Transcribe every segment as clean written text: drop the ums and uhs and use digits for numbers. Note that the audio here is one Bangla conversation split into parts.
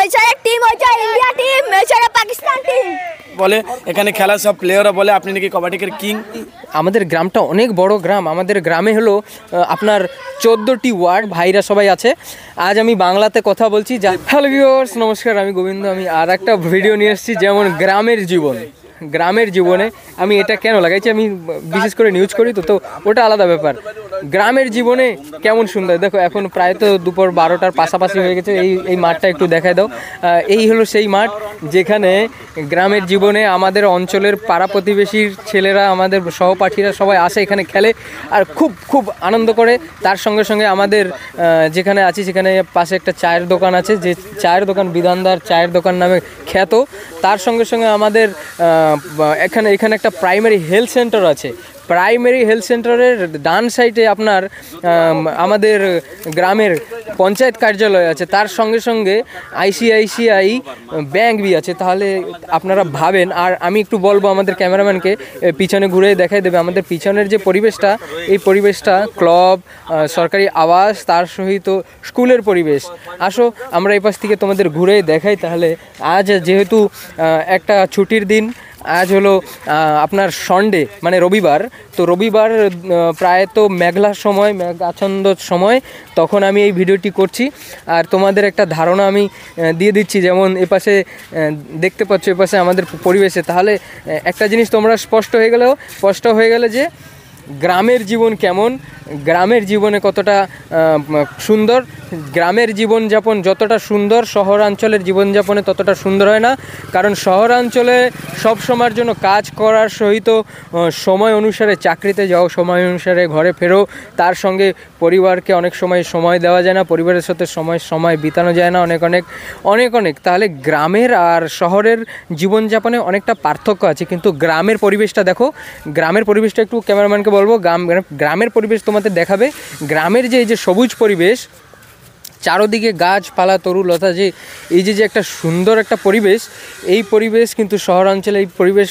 এছাড়া টিম হচ্ছে ইন্ডিয়া টিম, এছাড়া পাকিস্তান টিম। বলে এখানে খেলা সব প্লেয়াররা বলে আপনি নাকি কবাডির কিং। আমাদের গ্রামটা অনেক বড় গ্রাম। আমাদের গ্রামে হলো আপনার 14টি ওয়ার্ড, ভাইরা সবাই আছে। আজ আমি বাংলাতে কথা বলছি। হ্যালো ভিউয়ার্স, নমস্কার, আমি গোবিন্দ। আমি আর একটা ভিডিও নিয়ে এসেছি, যেমন গ্রামের জীবন। গ্রামের জীবনে আমি এটা কেন লাগাইছি, আমি বিশেষ করে নিউজ করি তো ওটা আলাদা ব্যাপার। গ্রামের জীবনে কেমন সুন্দর দেখো। এখন প্রায় তো দুপুর 12টার পাশাপাশি হয়ে গেছে। এই মাঠটা একটু দেখায় দাও। এই হলো সেই মাঠ যেখানে গ্রামের জীবনে আমাদের অঞ্চলের পাড়া প্রতিবেশীর ছেলেরা, আমাদের সহপাঠীরা সবাই আসে, এখানে খেলে আর খুব খুব আনন্দ করে। তার সঙ্গে সঙ্গে আমাদের যেখানে আছি সেখানে পাশে একটা চায়ের দোকান আছে, যে চায়ের দোকান বিধানদার চায়ের দোকান নামে খ্যাত। তার সঙ্গে সঙ্গে আমাদের এখানে একটা প্রাইমারি হেলথ সেন্টার আছে। প্রাইমারি হেলথ সেন্টারের ডান সাইডে আপনার আমাদের গ্রামের পঞ্চায়েত কার্যালয় আছে। তার সঙ্গে সঙ্গে ICICI ব্যাংক বি আছে। তাহলে আপনারা ভাবেন। আর আমি একটু বলবো আমাদের ক্যামেরাম্যানকে পিছনে ঘুরে দেখাই দেবে আমাদের পিছনের যে পরিবেশটা, এই পরিবেশটা ক্লাব, সরকারি আবাস, তার সহিত স্কুলের পরিবেশ। আসো আমরা এই পাশ থেকে তোমাদের ঘুরে দেখাই। তাহলে আজ যেহেতু একটা ছুটির দিন, আজ হলো আপনার সানডে মানে রবিবার। তো রবিবার প্রায় তো মেঘলার সময়, মেঘাচ্ছন্ন সময়, তখন আমি এই ভিডিওটি করছি। আর তোমাদের একটা ধারণা আমি দিয়ে দিচ্ছি, যেমন এপাশে দেখতে পাচ্ছ এপাশে আমাদের পরিবেশে। তাহলে একটা জিনিস তোমরা স্পষ্ট হয়ে গেলে যে গ্রামের জীবন কেমন, গ্রামের জীবনে কতটা সুন্দর। গ্রামের জীবনযাপন যতটা সুন্দর, শহরাঞ্চলের জীবনযাপনে ততটা সুন্দর হয় না। কারণ শহরাঞ্চলে সব সময়ের জন্য কাজ করার সহিত সময় অনুসারে চাকরিতে যাও, সময় অনুসারে ঘরে ফেরো, তার সঙ্গে পরিবারকে অনেক সময় দেওয়া যায় না, পরিবারের সাথে সময় বিতানো যায় না, অনেক। তাহলে গ্রামের আর শহরের জীবনযাপনে অনেকটা পার্থক্য আছে। কিন্তু গ্রামের পরিবেশটা দেখো, গ্রামের পরিবেশটা একটু ক্যামেরাম্যানকে বলবো গ্রামের পরিবেশ তোমাদের দেখাবে। গ্রামের যে এই যে সবুজ পরিবেশ, চারোদিকে গাছপালা তরুলতা, যে এই যে একটা সুন্দর একটা পরিবেশ, এই পরিবেশ কিন্তু শহরাঞ্চলে এই পরিবেশ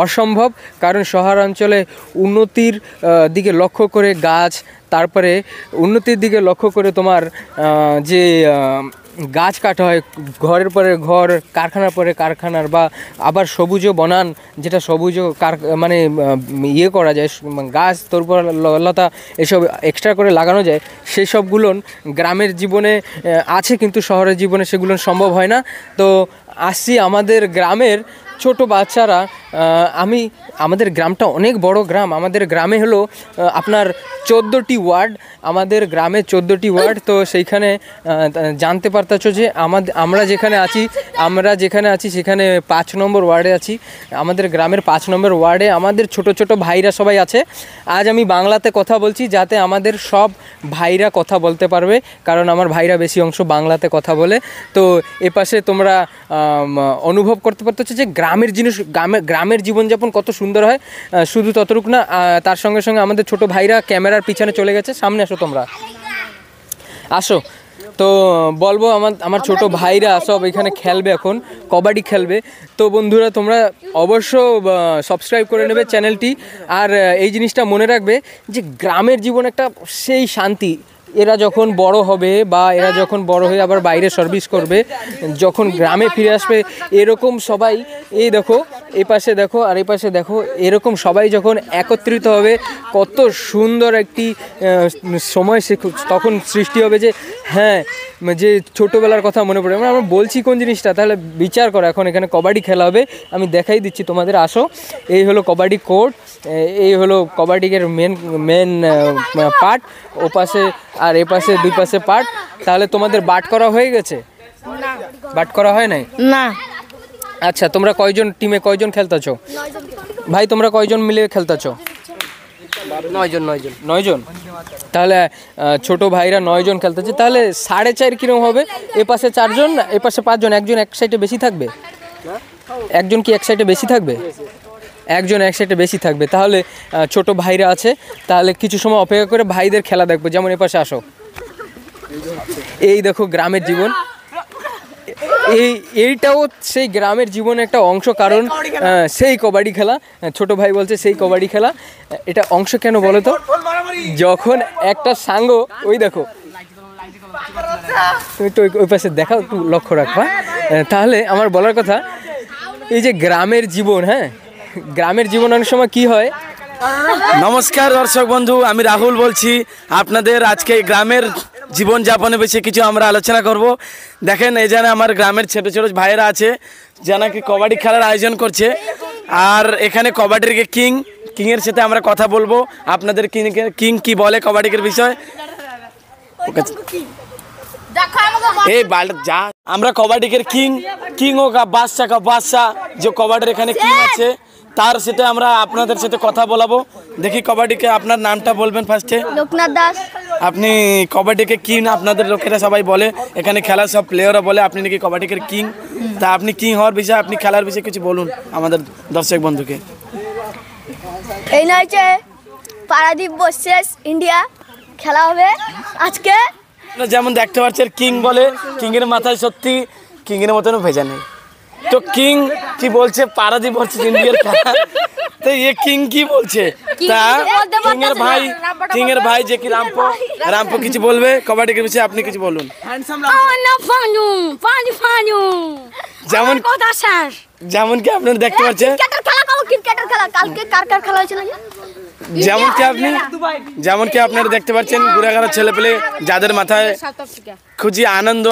অসম্ভব। কারণ শহরাঞ্চলে উন্নতির দিকে লক্ষ্য করে গাছ, তারপরে উন্নতির দিকে লক্ষ্য করে তোমার যে গাছ কাটা হয়, ঘরের পরে ঘর, কারখানার পরে কারখানার, বা আবার সবুজ বনান, যেটা সবুজ মানে ইয়ে করা যায়, গাছ তরুপ লতা এসব এক্সট্রা করে লাগানো যায়, সেই সবগুলো গ্রামের জীবনে আছে, কিন্তু শহরের জীবনে সেগুলো সম্ভব হয় না। তো আসছি আমাদের গ্রামের ছোট বাচ্চারা। আমাদের গ্রামটা অনেক বড় গ্রাম। আমাদের গ্রামে হলো আপনার 14টি ওয়ার্ড। আমাদের গ্রামে 14টি ওয়ার্ড। তো সেইখানে জানতে পারতেছো যে আমরা যেখানে আছি সেখানে 5 নম্বর ওয়ার্ডে আছি। আমাদের গ্রামের 5 নম্বর ওয়ার্ডে আমাদের ছোট ছোট ভাইরা সবাই আছে। আজ আমি বাংলাতে কথা বলছি যাতে আমাদের সব ভাইরা কথা বলতে পারবে, কারণ আমার ভাইরা বেশি অংশ বাংলাতে কথা বলে। তো এপাশে তোমরা অনুভব করতে পারতেছো যে গ্রামের জীবনযাপন কত সুন্দর হয়। শুধু ততটুকু না, তার সঙ্গে সঙ্গে আমাদের ছোট ভাইরা ক্যামেরার পিছনে চলে গেছে। সামনে আসো, তোমরা আসো। তো বলবো আমার ছোট ভাইরা সব এখানে খেলবে, এখন কবাডি খেলবে। তো বন্ধুরা, তোমরা অবশ্য সাবস্ক্রাইব করে নেবে চ্যানেলটি। আর এই জিনিসটা মনে রাখবে যে গ্রামের জীবন একটা সেই শান্তি। এরা যখন বড় হবে, বা এরা যখন বড় হয়ে আবার বাইরে সার্ভিস করবে, যখন গ্রামে ফিরে আসবে, এরকম সবাই, এই দেখো এই পাশে দেখো আর এই পাশে দেখো, এরকম সবাই যখন একত্রিত হবে, কত সুন্দর একটি সময় তখন সৃষ্টি হবে। যে হ্যাঁ, যে ছোটোবেলার কথা মনে পড়ে। আমরা বলছি কোন জিনিসটা, তাহলে বিচার করো। এখন এখানে কবাডি খেলা হবে, আমি দেখাই দিচ্ছি তোমাদের। আসো, এই হলো কবাডি কোর্ট, এই হলো কবাডির মেন পার্ট। ও পাশে আর এ পাশে দুই পাশে পার্ট। তাহলে তোমাদের বাট করা হয়ে গেছে? বাট করা হয় নাই না। আচ্ছা, তোমরা কয়জন টিমে কয়জন খেলতেছো ভাই? তোমরা কয়জন মিলে খেলতেছো? 9 জন। তাহলে ছোট ভাইরা 9 জন খেলতেছে। তাহলে 4.5 কিরকম হবে? এ পাশে 4 জন, এ পাশে 5 জন। একজন এক সাইডে বেশি থাকবে? একজন কি এক সাইডে বেশি থাকবে? একজন এক সাইডে বেশি থাকবে। তাহলে ছোট ভাইরা আছে, তাহলে কিছু সময় অপেক্ষা করে ভাইদের খেলা দেখবো। যেমন এ পাশে আসো, এই দেখো গ্রামের জীবন। এইটাও সেই গ্রামের জীবনের একটা অংশ। কারণ সেই কবাডি খেলা, ছোট ভাই বলছে সেই কবাডি খেলা এটা অংশ। কেন বলো তো? যখন একটা সাঙ্গ, ওই দেখো, তুমি তো ওই পাশে দেখাও, একটু লক্ষ্য রাখবা। তাহলে আমার বলার কথা এই যে গ্রামের জীবন, হ্যাঁ গ্রামের জীবন অনেক সময় কি হয়। নমস্কার দর্শক বন্ধু, আমি রাহুল বলছি। আপনাদের আজকে গ্রামের জীবনযাপনে বেশি কিছু আমরা আলোচনা করব। দেখেন এই যেন আমার গ্রামের ছোট ছোট ভাইয়েরা আছে যারা কি কবাডি খেলার আয়োজন করছে। আর এখানে কবাডির কিংয়ের সাথে আমরা কথা বলবো, আপনাদের কিং কি বলে কবাডির বিষয়। এই যা আমরা কবাডির কিং ও বাদশাহ যে কবাডির এখানে কিং আছে তার সাথে আমরা আপনাদের সাথে কথা বলাবো। দেখি কবাডিকে আপনার নামটা বলবেন ফার্স্টে। লোকনাথ দাস। আপনি কবাডিকে কিং আপনাদের লোকেরা সবাই বলে, এখানে খেলার সব প্লেয়াররা বলে আপনি নাকি কবাডিকে কিং। তা আপনি কিং হওয়ার বিষয়ে, আপনি খেলার বিষয়ে কিছু বলুন আমাদের দর্শক বন্ধুকে। এই না হচ্ছে পারাদ্বীপ ভার্সেস ইন্ডিয়া খেলা হবে আজকে। যেমন দেখতে পাচ্ছেন কিং বলে, কিংয়ের মাথায় সত্যি কিংয়ের মতনও ভেজা নেই। তো কিং কি বলছে পারাদ্বীপ ভার্সেস ইন্ডিয়ার খেলা, তো এ কিং কি বলছে? তা কিংয়ের ভাই যে কি রামপো কিছু বলবে কবাডির বিষয়ে, আপনি কিছু বলুন। যেমন কি আপনারা দেখতে পাচ্ছেন, যেমন কি আপনারা দেখতে পাচ্ছেন গুড়াগাড়া ছেলে পেলে যাদের মাথায় খুঁজি আনন্দ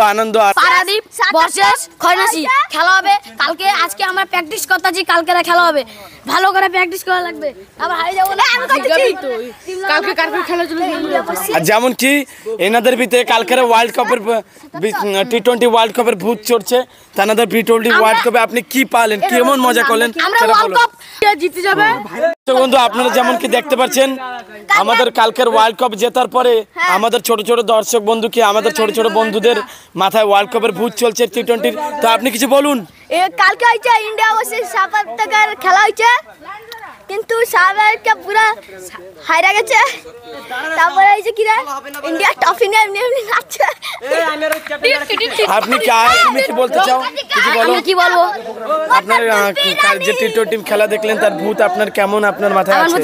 পারাদ্বীপ ভার্সেস খয়নাসি খেলা হবে কালকে। আজকে আমরা প্র্যাকটিস করতেছি, কালকে খেলা হবে, ভালো করে প্র্যাকটিস করা লাগবে। আবার হারিয়ে যাবো না, কালকে খেলা চলবে। আর যেমন কি এনাদের ভিতরে কালকের ওয়ার্ল্ড কাপের টি-20 ওয়ার্ল্ড কাপের ভূত চড়ছে। তানাদের টি-20 ওয়ার্ল্ড কাপে আপনি কি পালেন, কেমন মজা করলেন সেটা বলুন। জিতে যাবে বন্ধু আপনারা যেমন কি দেখতে পাচ্ছেন আমাদের কালকের ওয়ার্ল্ড কাপ জেতার পরে আমাদের ছোট ছোট দর্শক বন্ধু কি আমাদের ছোট ছোট বন্ধুদের মাথায় ওয়ার্ল্ড কাপের ভূত চলছে টি-20। তো আপনি কিছু বলুন। কালকে হয়েছে ইন্ডিয়া ভার্সেস সাউথ আফ্রিকার খেলা হয়েছে, কিন্তু সাউথ আফ্রিকা পুরা হাইরা গেছে। তারপরে হয়েছে কি রে ইন্ডিয়া টফি নিয়ে এমনি নাচছে। আপনি কি বলতে চাও, কিছু বলো। কি বলবো, আপনার যে টি-20 খেলা দেখলেন তার ভূত আপনার কেমন আপনার মাথায় আছে?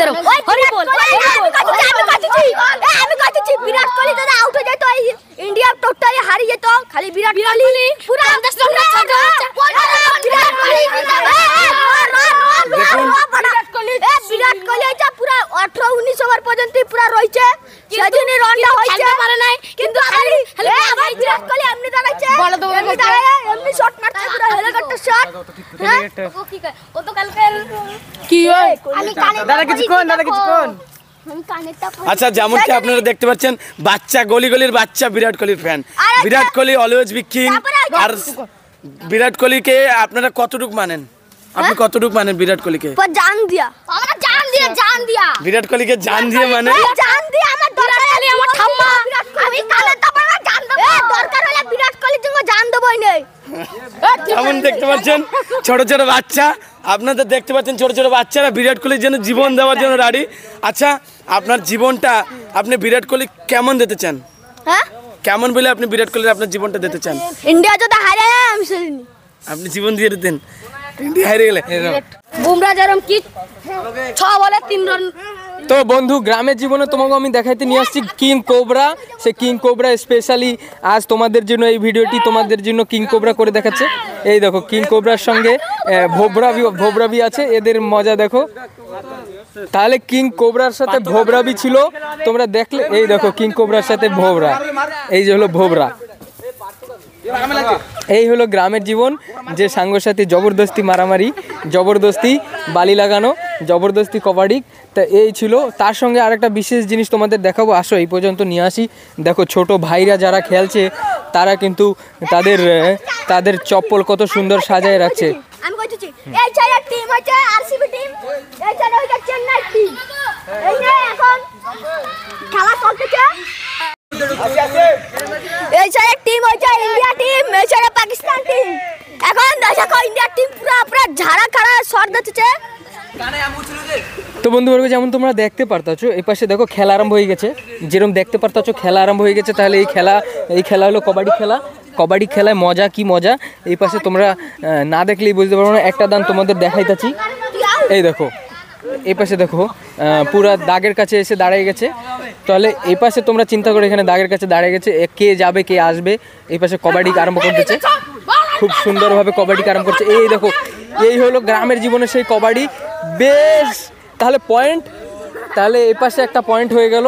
আমি কইতেছি বিরাট কোহলি যদি আউট হয়ে যেত ইন্ডিয়া টোটালি হারিয়ে যেত। খালি বিরাট কোহলি পুরা বিরাট কোহলি এটা পুরা 18-19 ওভার পর্যন্ত পুরা রয়েছে, সেদিনই রানটা হইছে পারে নাই। কিন্তু খালি বিরাট কোহলি এমনি দাঁড়াইছে, এমনি শট মারছে পুরা হেলিকপ্টার শট। ও তো কালকে কি হয় আমি কানে দাদা কিছু কোন। আচ্ছা যেমন কি আপনারা দেখতে পাচ্ছেন বাচ্চা গলির বাচ্চা বিরাট কোহলির fan. Virat Kohli always be king. আর বিরাট কোহলিকে আপনারা কতটুকু মানেন, আপনি কতটুকু মানেন বিরাট কোহলিকে? জান দিয়া, আমরা জান দিয়া বিরাট কোহলিকে জান দিয়ে মানে জান দিয়া আমার দরকার হলে আমার ঠাম্মা আমি কানে তারপরে জান দেব, দরকার হলে বিরাট কোহলির জন্য জান দেবই নেই। যেমন দেখতে পাচ্ছেন ছোট ছোট বাচ্চা, আপনাদের দেখতে পাচ্ছেন ছোট ছোট বাচ্চারা বিরাট কোহলির জন্য জীবন দেওয়ার জন্য রেডি। আচ্ছা আপনার জীবনটা আপনি বিরাট কোহলি কেমন দিতে চান? হ্যাঁ কেমন বলে আপনি বিরাট কোহলির আপনার জীবনটা দিতে চান? ইন্ডিয়া যদি হারে আমি শুনিনি আপনি জীবন দিয়ে দিতেন ইন্ডিয়া হারিয়ে গেলে। বুমরা যেরকম কি 6 বলে 3 রান। তো বন্ধু গ্রামের জীবনে তোমাকে আমি দেখাইতে নিয়ে আসছি কিং কোবরা। সে কিং কোবরা স্পেশালি আজ তোমাদের জন্য এই ভিডিওটি তোমাদের জন্য কিং কোবরা করে দেখাচ্ছে। এই দেখো কিং কোবরার সঙ্গে ভোবরাবি আছে, এদের মজা দেখো। তাহলে কিং কোবরার সাথে ভোবরাবি ছিল, তোমরা দেখলে। এই দেখো কিং কোবরার সাথে ভোবরা, এই যে হলো ভোবরা। এই হলো গ্রামের জীবন, যে সাঙ্গর সাথে জবরদস্তি মারামারি, জবরদস্তি বালি লাগানো, জবরদস্তি কবাডি। তা এই ছিল। তার সঙ্গে আরেকটা বিশেষ জিনিস তোমাদের দেখাবো, আসো এই পর্যন্ত নিয়ে আসি। দেখো ছোট ভাইরা যারা খেলছে তারা কিন্তু তাদের চপ্পল কত সুন্দর সাজায় রাখছে। আমি কইতেছি এই চাইর টিম হচ্ছে আরসিবি টিম, এই চাইর হচ্ছে চেন্নাই টিম। এই যে এখন খেলা চলতেছে, এই চাইর টিম হচ্ছে ইন্ডিয়া টিম, এই চাইর পাকিস্তান টিম। এখন দেখো ইন্ডিয়া টিম পুরো ঝাড়া খাড়া শট দিচ্ছে। তো বন্ধুবর্গ যেমন তোমরা দেখতে পারতাছো এই পাশে দেখো খেলা আরম্ভ হয়ে গেছে। যেরকম দেখতে পারতাছো খেলা আরম্ভ হয়ে গেছে। তাহলে এই খেলা হলো কবাডি খেলা। কবাডি খেলায় মজা কি মজা, এই পাশে তোমরা না দেখলেই বুঝতে পারবো না। একটা দান তোমাদের দেখাইতাছি, এই দেখো এই পাশে দেখো পুরা দাগের কাছে এসে দাঁড়িয়ে গেছে। তাহলে এই পাশে তোমরা চিন্তা করে এখানে দাগের কাছে দাঁড়িয়ে গেছে, কে যাবে কে আসবে। এই পাশে কবাডি আরম্ভ করতেছে। খুব সুন্দরভাবে কবাডি ক্যারাম করছে। এই দেখো, এই হলো গ্রামের জীবনে সেই কবাডি। বেশ, তাহলে পয়েন্ট, তাহলে এ পাশে একটা পয়েন্ট হয়ে গেল।